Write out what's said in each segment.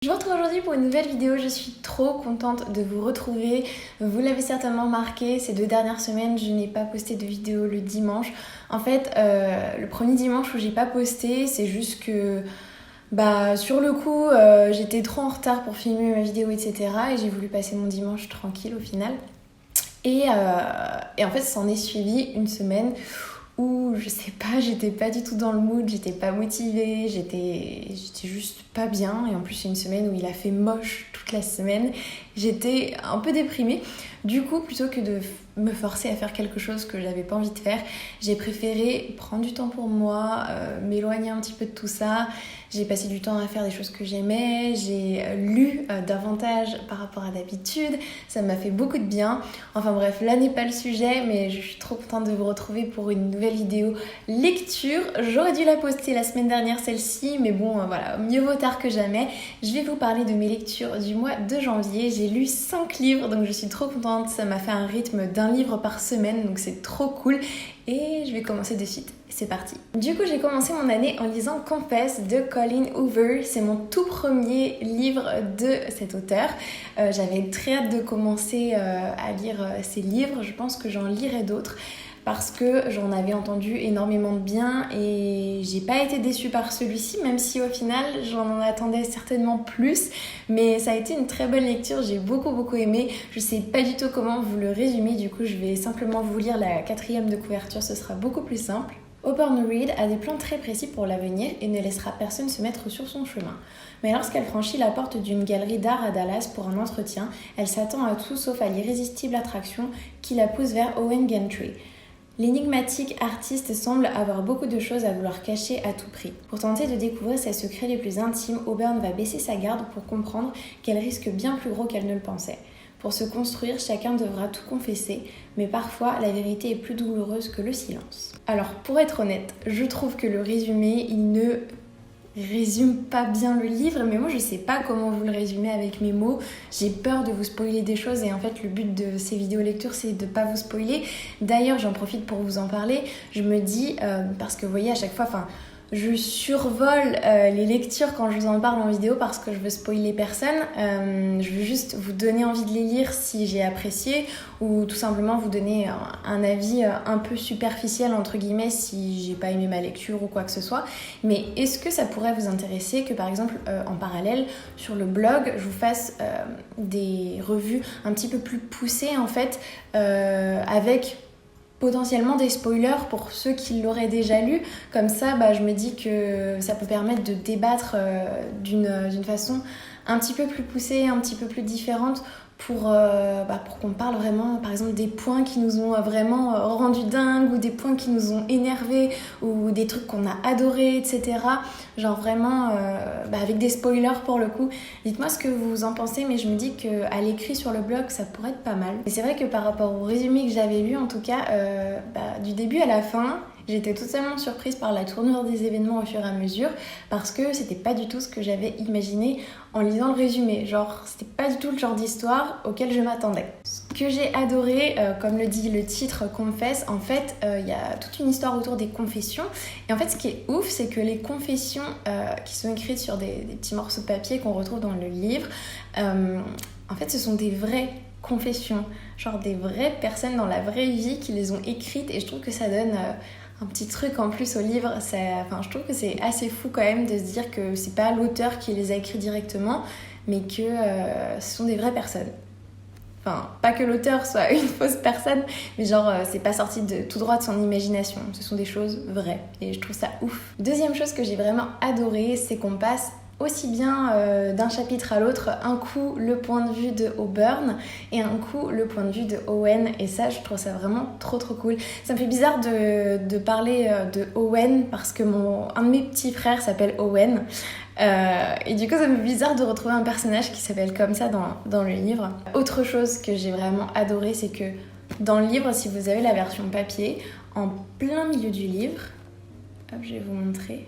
Je vous retrouve aujourd'hui pour une nouvelle vidéo, je suis trop contente de vous retrouver. Vous l'avez certainement remarqué, ces 2 dernières semaines, je n'ai pas posté de vidéo le dimanche. En fait, le premier dimanche où j'ai pas posté, c'est juste que sur le coup, j'étais trop en retard pour filmer ma vidéo, etc. Et j'ai voulu passer mon dimanche tranquille au final. Et en fait, ça en est suivi une semaine où, je sais pas, j'étais pas du tout dans le mood, j'étais pas motivée, j'étais juste pas bien. Et en plus, c'est une semaine où il a fait moche toute la semaine. J'étais un peu déprimée. Du coup, plutôt que de me forcer à faire quelque chose que j'avais pas envie de faire, j'ai préféré prendre du temps pour moi, m'éloigner un petit peu de tout ça. J'ai passé du temps à faire des choses que j'aimais, j'ai lu davantage par rapport à d'habitude, ça m'a fait beaucoup de bien. Enfin bref, là n'est pas le sujet, mais je suis trop contente de vous retrouver pour une nouvelle vidéo lecture. J'aurais dû la poster la semaine dernière celle-ci, mais bon voilà, mieux vaut tard que jamais. Je vais vous parler de mes lectures du mois de janvier. J'ai lu 5 livres, donc je suis trop contente, ça m'a fait un rythme d'un livre par semaine, donc c'est trop cool. Et je vais commencer de suite. C'est parti. Du coup, j'ai commencé mon année en lisant Confess de Colleen Hoover. C'est mon tout premier livre de cet auteur. J'avais très hâte de commencer à lire ses livres. Je pense que j'en lirai d'autres parce que j'en avais entendu énormément de bien et j'ai pas été déçue par celui-ci, même si au final j'en attendais certainement plus, mais ça a été une très bonne lecture, j'ai beaucoup aimé. Je sais pas du tout comment vous le résumer, du coup je vais simplement vous lire la 4e de couverture, ce sera beaucoup plus simple. Auburn Reed a des plans très précis pour l'avenir et ne laissera personne se mettre sur son chemin. Mais lorsqu'elle franchit la porte d'une galerie d'art à Dallas pour un entretien, elle s'attend à tout sauf à l'irrésistible attraction qui la pousse vers Owen Gentry. L'énigmatique artiste semble avoir beaucoup de choses à vouloir cacher à tout prix. Pour tenter de découvrir ses secrets les plus intimes, Auburn va baisser sa garde pour comprendre qu'elle risque bien plus gros qu'elle ne le pensait. Pour se construire, chacun devra tout confesser, mais parfois la vérité est plus douloureuse que le silence. Alors pour être honnête, je trouve que le résumé, il ne résume pas bien le livre, mais moi je sais pas comment vous le résumer avec mes mots. J'ai peur de vous spoiler des choses et en fait le but de ces vidéos lectures c'est de pas vous spoiler. D'ailleurs j'en profite pour vous en parler. Je me dis, parce que vous voyez à chaque fois, je survole les lectures quand je vous en parle en vidéo parce que je veux spoiler personne. Je veux juste vous donner envie de les lire si j'ai apprécié ou tout simplement vous donner un avis un peu superficiel entre guillemets si j'ai pas aimé ma lecture ou quoi que ce soit. Mais est-ce que ça pourrait vous intéresser que par exemple en parallèle sur le blog je vous fasse des revues un petit peu plus poussées en fait avec potentiellement des spoilers pour ceux qui l'auraient déjà lu. Comme ça, je me dis que ça peut permettre de débattre d'une façon un petit peu plus poussée, un petit peu plus différente pour qu'on parle vraiment, par exemple, des points qui nous ont vraiment rendu dingues ou des points qui nous ont énervés ou des trucs qu'on a adorés, etc. Genre vraiment avec des spoilers pour le coup. Dites-moi ce que vous en pensez, mais je me dis qu'à l'écrit sur le blog, ça pourrait être pas mal. Et c'est vrai que par rapport au résumé que j'avais lu, en tout cas, du début à la fin, j'étais totalement surprise par la tournure des événements au fur et à mesure parce que c'était pas du tout ce que j'avais imaginé en lisant le résumé. Genre, c'était pas du tout le genre d'histoire auquel je m'attendais. Ce que j'ai adoré, comme le dit le titre Confess, en fait, il y a toute une histoire autour des confessions. Et en fait, ce qui est ouf, c'est que les confessions qui sont écrites sur des petits morceaux de papier qu'on retrouve dans le livre, en fait, ce sont des vraies confessions. Genre des vraies personnes dans la vraie vie qui les ont écrites et je trouve que ça donne un petit truc en plus au livre. Je trouve que c'est assez fou quand même de se dire que c'est pas l'auteur qui les a écrits directement mais que ce sont des vraies personnes. Enfin, pas que l'auteur soit une fausse personne, mais genre c'est pas sorti tout droit de son imagination. Ce sont des choses vraies et je trouve ça ouf. Deuxième chose que j'ai vraiment adoré, c'est qu'on passe aussi bien d'un chapitre à l'autre, un coup le point de vue de Auburn et un coup le point de vue de Owen, et ça je trouve ça vraiment trop cool. Ça me fait bizarre de parler de Owen parce que un de mes petits frères s'appelle Owen et du coup ça me fait bizarre de retrouver un personnage qui s'appelle comme ça dans le livre. Autre chose que j'ai vraiment adoré, c'est que dans le livre, si vous avez la version papier, en plein milieu du livre, hop, je vais vous montrer,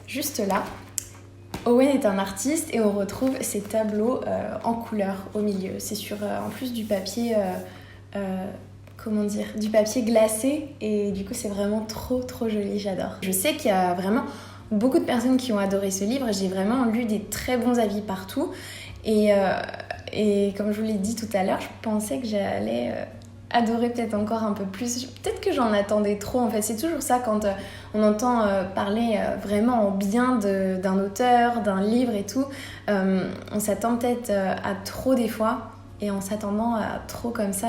juste là, Owen est un artiste et on retrouve ses tableaux en couleur au milieu. C'est sur en plus du papier, du papier glacé et du coup c'est vraiment trop joli, j'adore. Je sais qu'il y a vraiment beaucoup de personnes qui ont adoré ce livre. J'ai vraiment lu des très bons avis partout. Et comme je vous l'ai dit tout à l'heure, je pensais que j'allais adorer peut-être encore un peu plus. Peut-être que j'en attendais trop en fait. C'est toujours ça quand on entend parler vraiment en bien d'un auteur, d'un livre et tout. On s'attend peut-être à trop des fois. Et en s'attendant à trop comme ça,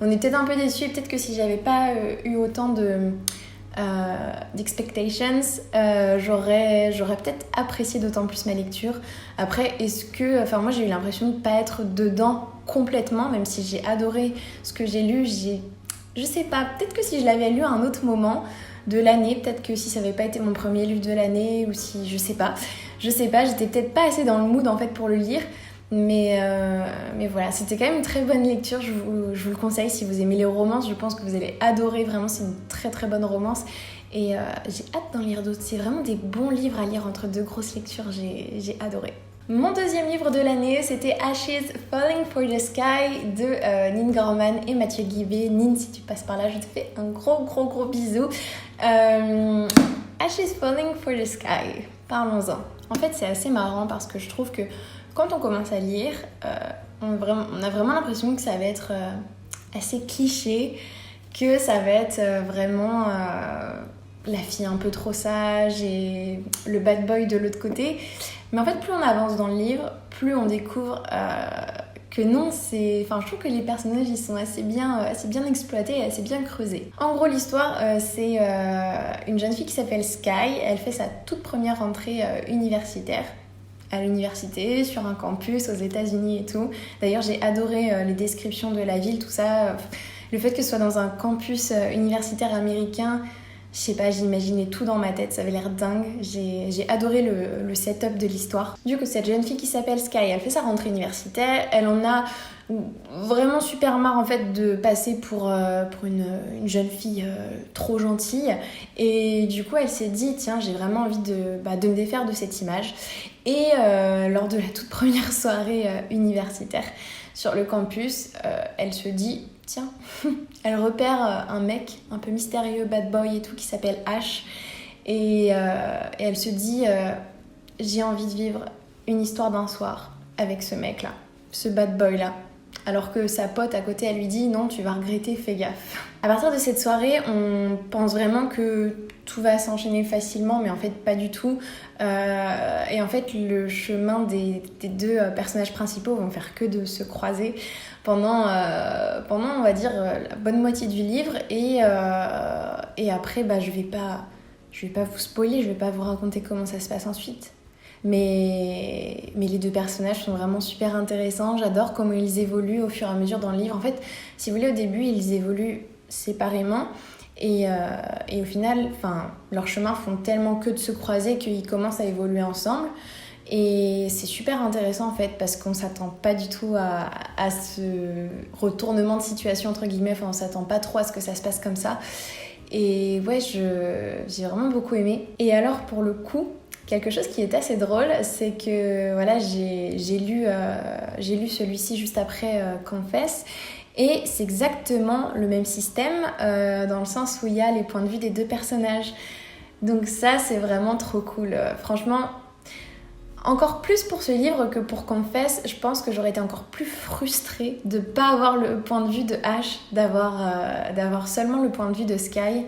on est peut-être un peu déçus. Peut-être que si j'avais pas eu autant d'expectations, j'aurais peut-être apprécié d'autant plus ma lecture. Après, moi j'ai eu l'impression de pas être dedans complètement, même si j'ai adoré ce que j'ai lu. Je sais pas, peut-être que si je l'avais lu à un autre moment de l'année, peut-être que si ça avait pas été mon premier livre de l'année, ou si, je sais pas, j'étais peut-être pas assez dans le mood en fait pour le lire. Mais voilà, c'était quand même une très bonne lecture, je vous le conseille si vous aimez les romances, je pense que vous allez adorer, vraiment c'est une très très bonne romance et j'ai hâte d'en lire d'autres, c'est vraiment des bons livres à lire entre deux grosses lectures, j'ai adoré. Mon deuxième livre de l'année, c'était Ashes Falling for the Sky de Nin Gorman et Mathieu Guibé. Nin, si tu passes par là, je te fais un gros bisou. Ashes Falling for the Sky, parlons-en. En fait, c'est assez marrant parce que je trouve que quand on commence à lire, on a vraiment l'impression que ça va être assez cliché, que ça va être vraiment la fille un peu trop sage et le bad boy de l'autre côté. Mais en fait, plus on avance dans le livre, plus on découvre que non, je trouve que les personnages, ils sont assez bien exploités et assez bien creusés. En gros, l'histoire, c'est une jeune fille qui s'appelle Sky. Elle fait sa toute première rentrée universitaire à l'université, sur un campus aux États-Unis et tout. D'ailleurs, j'ai adoré les descriptions de la ville, tout ça. Le fait que ce soit dans un campus universitaire américain, je sais pas, j'imaginais tout dans ma tête, ça avait l'air dingue. J'ai adoré le setup de l'histoire. Du coup, cette jeune fille qui s'appelle Sky, elle fait sa rentrée universitaire, elle en a vraiment super marre en fait de passer pour une jeune fille trop gentille, et du coup elle s'est dit tiens, j'ai vraiment envie de me défaire de cette image. Et lors de la toute première soirée universitaire sur le campus, elle se dit tiens, elle repère un mec un peu mystérieux, bad boy et tout, qui s'appelle Ash, et elle se dit j'ai envie de vivre une histoire d'un soir avec ce mec là, ce bad boy là. Alors que sa pote à côté, elle lui dit non, tu vas regretter, fais gaffe. À partir de cette soirée, on pense vraiment que tout va s'enchaîner facilement, mais en fait pas du tout. Et en fait, le chemin des deux personnages principaux vont faire que de se croiser pendant on va dire, la bonne moitié du livre. Et après, je vais pas vous spoiler, je vais pas vous raconter comment ça se passe ensuite. Mais les deux personnages sont vraiment super intéressants. J'adore comment ils évoluent au fur et à mesure dans le livre. En fait, si vous voulez, au début, ils évoluent séparément. Et au final, leurs chemins font tellement que de se croiser qu'ils commencent à évoluer ensemble. Et c'est super intéressant, en fait, parce qu'on s'attend pas du tout à ce retournement de situation, entre guillemets. Enfin, on s'attend pas trop à ce que ça se passe comme ça. Et ouais, j'ai vraiment beaucoup aimé. Et alors, pour le coup, quelque chose qui est assez drôle, c'est que voilà, j'ai lu celui-ci juste après Confess, et c'est exactement le même système dans le sens où il y a les points de vue des deux personnages. Donc ça, c'est vraiment trop cool. Franchement, encore plus pour ce livre que pour Confess, je pense que j'aurais été encore plus frustrée de ne pas avoir le point de vue de Ash, d'avoir seulement le point de vue de Sky.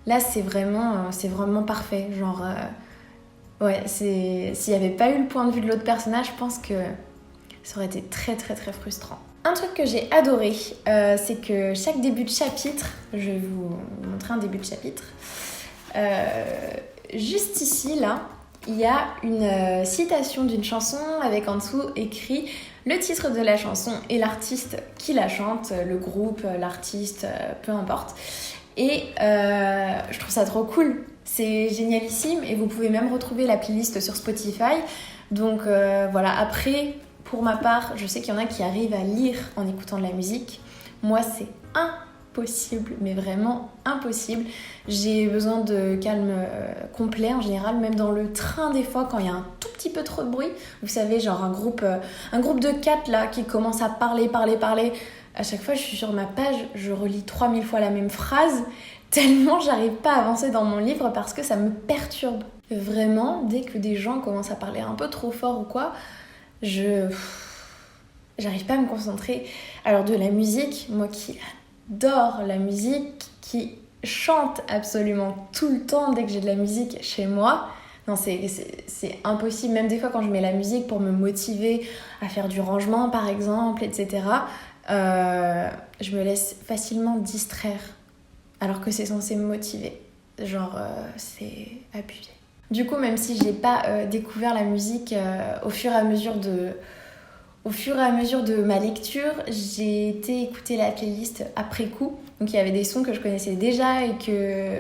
Là, c'est vraiment parfait. Genre... ouais, s'il n'y avait pas eu le point de vue de l'autre personnage, je pense que ça aurait été très très très frustrant. Un truc que j'ai adoré, c'est que chaque début de chapitre, je vais vous montrer un début de chapitre, juste ici, là, il y a une citation d'une chanson avec en dessous écrit le titre de la chanson et l'artiste qui la chante, le groupe, l'artiste, peu importe. Et je trouve ça trop cool. C'est génialissime et vous pouvez même retrouver la playlist sur Spotify. Donc voilà, après, pour ma part, je sais qu'il y en a qui arrivent à lire en écoutant de la musique. Moi, c'est impossible, mais vraiment impossible. J'ai besoin de calme complet en général, même dans le train des fois, quand il y a un tout petit peu trop de bruit. Vous savez, genre un groupe de 4 là qui commence à parler. À chaque fois, je suis sur ma page, je relis 3000 fois la même phrase tellement j'arrive pas à avancer dans mon livre parce que ça me perturbe. Vraiment, dès que des gens commencent à parler un peu trop fort ou quoi, j'arrive pas à me concentrer. Alors de la musique, moi qui adore la musique, qui chante absolument tout le temps dès que j'ai de la musique chez moi, non, c'est impossible. Même des fois quand je mets la musique pour me motiver à faire du rangement par exemple, etc., je me laisse facilement distraire alors que c'est censé me motiver. C'est abusé. Du coup, même si j'ai pas découvert la musique au fur et à mesure de ma lecture, j'ai été écouter la playlist après coup. Donc il y avait des sons que je connaissais déjà et que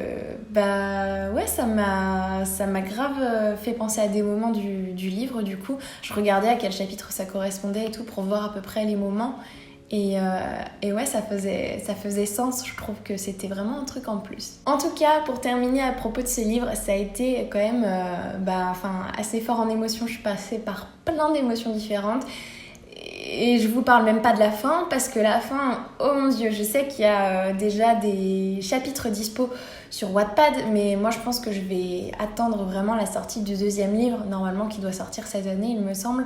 ça m'a grave fait penser à des moments du livre. Du coup, je regardais à quel chapitre ça correspondait et tout pour voir à peu près les moments. Et ouais, ça faisait sens. Je trouve que c'était vraiment un truc en plus. En tout cas, pour terminer à propos de ce livre, ça a été quand même assez fort en émotions. Je suis passée par plein d'émotions différentes. Et je vous parle même pas de la fin, parce que la fin, oh mon dieu, je sais qu'il y a déjà des chapitres dispo sur Wattpad, mais moi je pense que je vais attendre vraiment la sortie du 2e livre, normalement qui doit sortir cette année il me semble,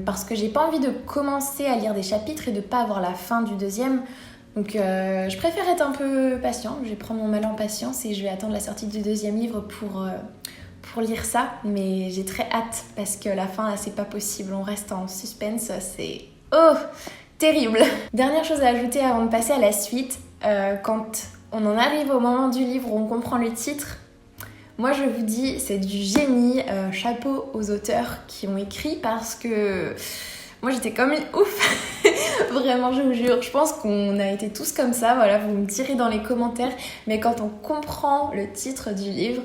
parce que j'ai pas envie de commencer à lire des chapitres et de pas avoir la fin du 2e. Donc je préfère être un peu patiente, je vais prendre mon mal en patience et je vais attendre la sortie du 2e livre pour lire ça, mais j'ai très hâte parce que la fin là c'est pas possible, on reste en suspense, c'est terrible. Dernière chose à ajouter avant de passer à la suite, quand on en arrive au moment du livre où on comprend le titre, moi je vous dis c'est du génie, chapeau aux auteurs qui ont écrit parce que moi j'étais comme une ouf. Vraiment je vous jure, je pense qu'on a été tous comme ça, voilà, vous me direz dans les commentaires, mais quand on comprend le titre du livre,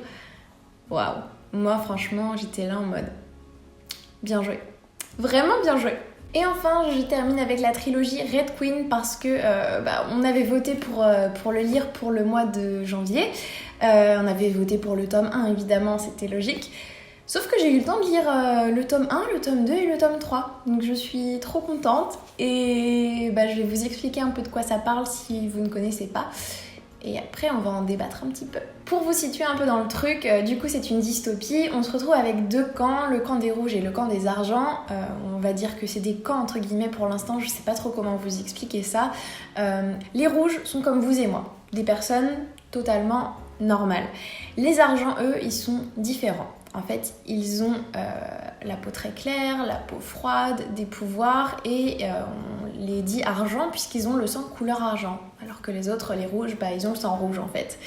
waouh. Moi, franchement, j'étais là en mode bien joué. Vraiment bien joué. Et enfin, je termine avec la trilogie Red Queen parce que on avait voté pour le lire pour le mois de janvier. On avait voté pour le tome 1, évidemment, c'était logique. Sauf que j'ai eu le temps de lire le tome 1, le tome 2 et le tome 3. Donc je suis trop contente. Et je vais vous expliquer un peu de quoi ça parle si vous ne connaissez pas. Et après, on va en débattre un petit peu. Pour vous situer un peu dans le truc, du coup, c'est une dystopie. On se retrouve avec 2 camps, le camp des rouges et le camp des argents. On va dire que c'est des camps, entre guillemets, pour l'instant. Je sais pas trop comment vous expliquer ça. Les rouges sont comme vous et moi. Des personnes totalement normales. Les argents, eux, ils sont différents. En fait, ils ont la peau très claire, la peau froide, des pouvoirs et on les dit argent puisqu'ils ont le sang couleur argent. Alors que les autres, les rouges, ils ont le sang rouge en fait.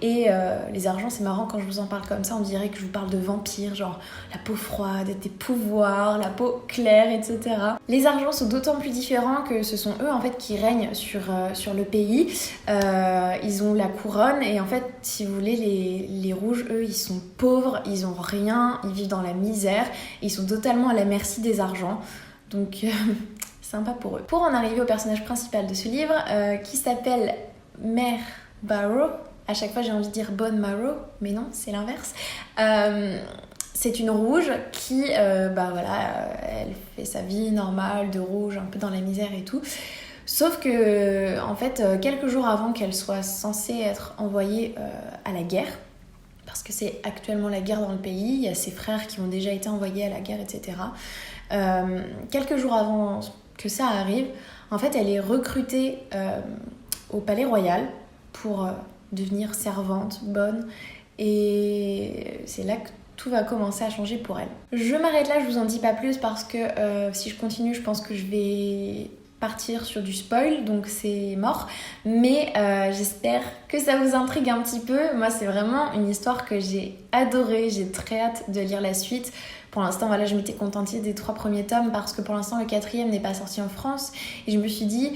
Et les argents, c'est marrant quand je vous en parle comme ça, on dirait que je vous parle de vampires, genre la peau froide, des pouvoirs, la peau claire, etc. Les argents sont d'autant plus différents que ce sont eux en fait qui règnent sur le pays. Ils ont la couronne et en fait, si vous voulez, les rouges, eux, ils sont pauvres, ils ont rien, ils vivent dans la misère, ils sont totalement à la merci des argents. Donc sympa pour eux. Pour en arriver au personnage principal de ce livre, qui s'appelle Mère Barrow. À chaque fois j'ai envie de dire Bonne Marrow, mais non, c'est l'inverse. C'est une rouge qui, elle fait sa vie normale de rouge, un peu dans la misère et tout. Sauf que, en fait, quelques jours avant qu'elle soit censée être envoyée à la guerre, parce que c'est actuellement la guerre dans le pays, il y a ses frères qui ont déjà été envoyés à la guerre, etc. Quelques jours avant que ça arrive, en fait, elle est recrutée au Palais Royal pour devenir servante bonne. Et c'est là que tout va commencer à changer pour elle. Je m'arrête là, je vous en dis pas plus parce que si je continue, je pense que je vais partir sur du spoil, donc c'est mort. Mais j'espère que ça vous intrigue un petit peu. Moi, c'est vraiment une histoire que j'ai adorée. J'ai très hâte de lire la suite. Pour l'instant, voilà, je m'étais contentée des 3 premiers tomes parce que pour l'instant, le 4e n'est pas sorti en France. Et je me suis dit,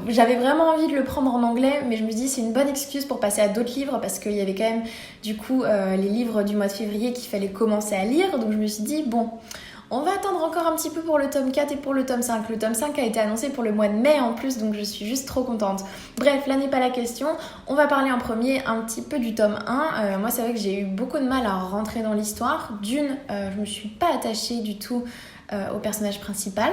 j'avais vraiment envie de le prendre en anglais, mais je me suis dit, c'est une bonne excuse pour passer à d'autres livres parce qu'il y avait quand même, du coup, les livres du mois de février qu'il fallait commencer à lire. Donc je me suis dit, bon, on va attendre encore un petit peu pour le tome 4 et pour le tome 5. Le tome 5 a été annoncé pour le mois de mai en plus, donc je suis juste trop contente. Bref, là n'est pas la question. On va parler en premier un petit peu du tome 1. Moi, c'est vrai que j'ai eu beaucoup de mal à rentrer dans l'histoire. D'une, je me suis pas attachée du tout au personnage principal.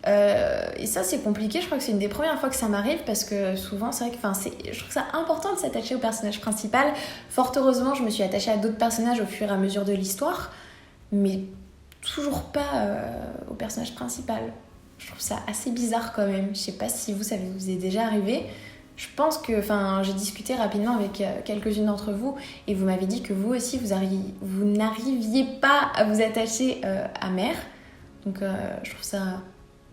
Et ça c'est compliqué, je crois que c'est une des premières fois que ça m'arrive parce que souvent c'est vrai que je trouve ça important de s'attacher au personnage principal. Fort heureusement je me suis attachée à d'autres personnages au fur et à mesure de l'histoire, mais toujours pas au personnage principal. Je trouve ça assez bizarre quand même. Je sais pas si ça vous est déjà arrivé. Je pense que, j'ai discuté rapidement avec quelques-unes d'entre vous et vous m'avez dit que vous aussi vous n'arriviez pas à vous attacher à Mère. Donc je trouve ça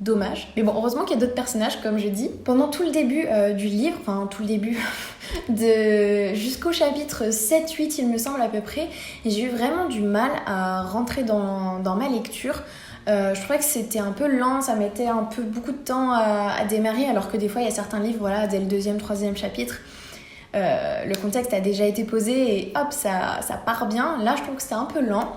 dommage. Mais bon, heureusement qu'il y a d'autres personnages, comme je dis. Pendant tout le début du livre, tout le début, jusqu'au chapitre 7-8, il me semble à peu près, j'ai eu vraiment du mal à rentrer dans ma lecture. Je trouvais que c'était un peu lent, ça mettait un peu beaucoup de temps à démarrer, alors que des fois il y a certains livres, voilà, dès le 2e, 3e chapitre, le contexte a déjà été posé et hop, ça part bien. Là je trouve que c'était un peu lent,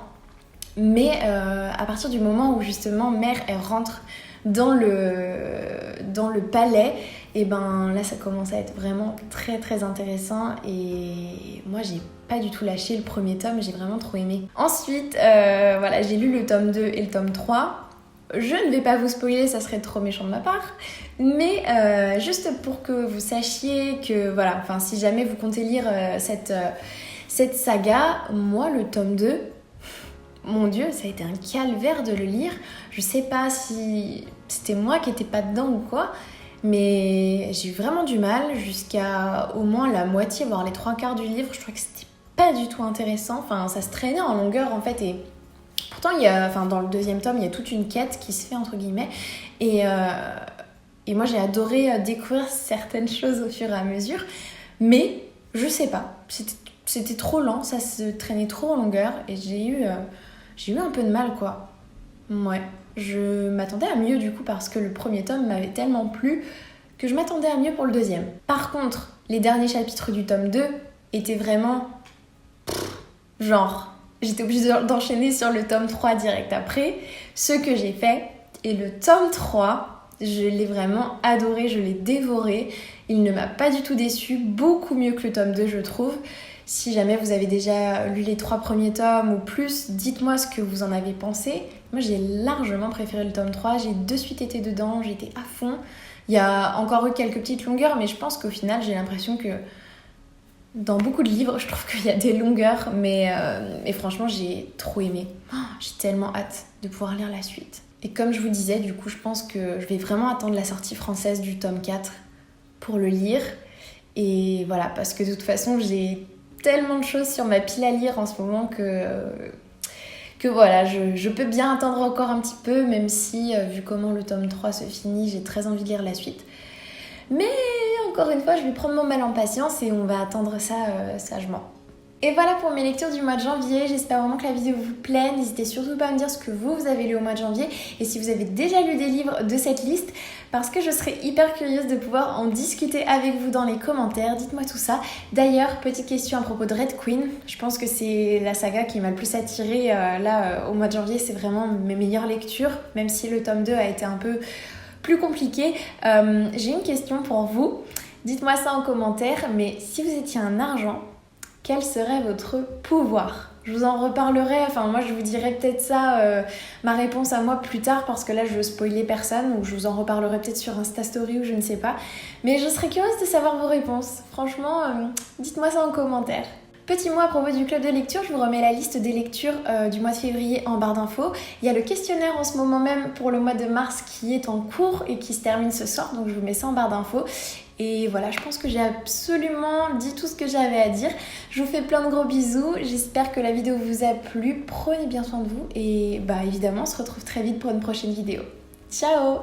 mais à partir du moment où justement Mère elle rentre dans le palais, et ben là ça commence à être vraiment très très intéressant et moi j'ai pas du tout lâché le premier tome, j'ai vraiment trop aimé. Ensuite j'ai lu le tome 2 et le tome 3. Je ne vais pas vous spoiler, ça serait trop méchant de ma part, mais juste pour que vous sachiez que si jamais vous comptez lire cette saga, moi le tome 2, mon Dieu, ça a été un calvaire de le lire. Je sais pas si c'était moi qui étais pas dedans ou quoi, mais j'ai eu vraiment du mal jusqu'à au moins la moitié, voire les 3/4 du livre. Je trouvais que c'était pas du tout intéressant. Ça se traînait en longueur en fait. Et pourtant, dans le 2e tome, il y a toute une quête qui se fait entre guillemets. Et moi, j'ai adoré découvrir certaines choses au fur et à mesure. Mais je sais pas, c'était trop lent, ça se traînait trop en longueur et j'ai eu un peu de mal quoi. Ouais, je m'attendais à mieux du coup parce que le premier tome m'avait tellement plu que je m'attendais à mieux pour le 2e. Par contre, les derniers chapitres du tome 2 étaient vraiment... j'étais obligée d'enchaîner sur le tome 3 direct après, ce que j'ai fait. Et le tome 3, je l'ai vraiment adoré, je l'ai dévoré. Il ne m'a pas du tout déçu, beaucoup mieux que le tome 2 je trouve. Si jamais vous avez déjà lu les 3 premiers tomes ou plus, dites-moi ce que vous en avez pensé. Moi, j'ai largement préféré le tome 3. J'ai de suite été dedans, j'étais à fond. Il y a encore eu quelques petites longueurs, mais je pense qu'au final, j'ai l'impression que dans beaucoup de livres, je trouve qu'il y a des longueurs, mais franchement, j'ai trop aimé. J'ai tellement hâte de pouvoir lire la suite. Et comme je vous disais, du coup, je pense que je vais vraiment attendre la sortie française du tome 4 pour le lire. Et voilà, parce que de toute façon, j'ai tellement de choses sur ma pile à lire en ce moment que voilà, je peux bien attendre encore un petit peu, même si, vu comment le tome 3 se finit, j'ai très envie de lire la suite. Mais encore une fois, je vais prendre mon mal en patience et on va attendre ça sagement. Et voilà pour mes lectures du mois de janvier, j'espère vraiment que la vidéo vous plaît, n'hésitez surtout pas à me dire ce que vous avez lu au mois de janvier et si vous avez déjà lu des livres de cette liste, parce que je serais hyper curieuse de pouvoir en discuter avec vous dans les commentaires, dites-moi tout ça. D'ailleurs, petite question à propos de Red Queen, je pense que c'est la saga qui m'a le plus attirée au mois de janvier, c'est vraiment mes meilleures lectures, même si le tome 2 a été un peu plus compliqué. J'ai une question pour vous, dites-moi ça en commentaire, mais si vous étiez un argent, quel serait votre pouvoir? Je vous en reparlerai, moi je vous dirai peut-être ça, ma réponse à moi plus tard parce que là je veux spoiler personne ou je vous en reparlerai peut-être sur Insta Story ou je ne sais pas. Mais je serais curieuse de savoir vos réponses. Franchement, dites-moi ça en commentaire. Petit mot à propos du club de lecture, je vous remets la liste des lectures du mois de février en barre d'infos. Il y a le questionnaire en ce moment même pour le mois de mars qui est en cours et qui se termine ce soir, donc je vous mets ça en barre d'infos. Et voilà, je pense que j'ai absolument dit tout ce que j'avais à dire. Je vous fais plein de gros bisous, j'espère que la vidéo vous a plu, prenez bien soin de vous et évidemment on se retrouve très vite pour une prochaine vidéo. Ciao!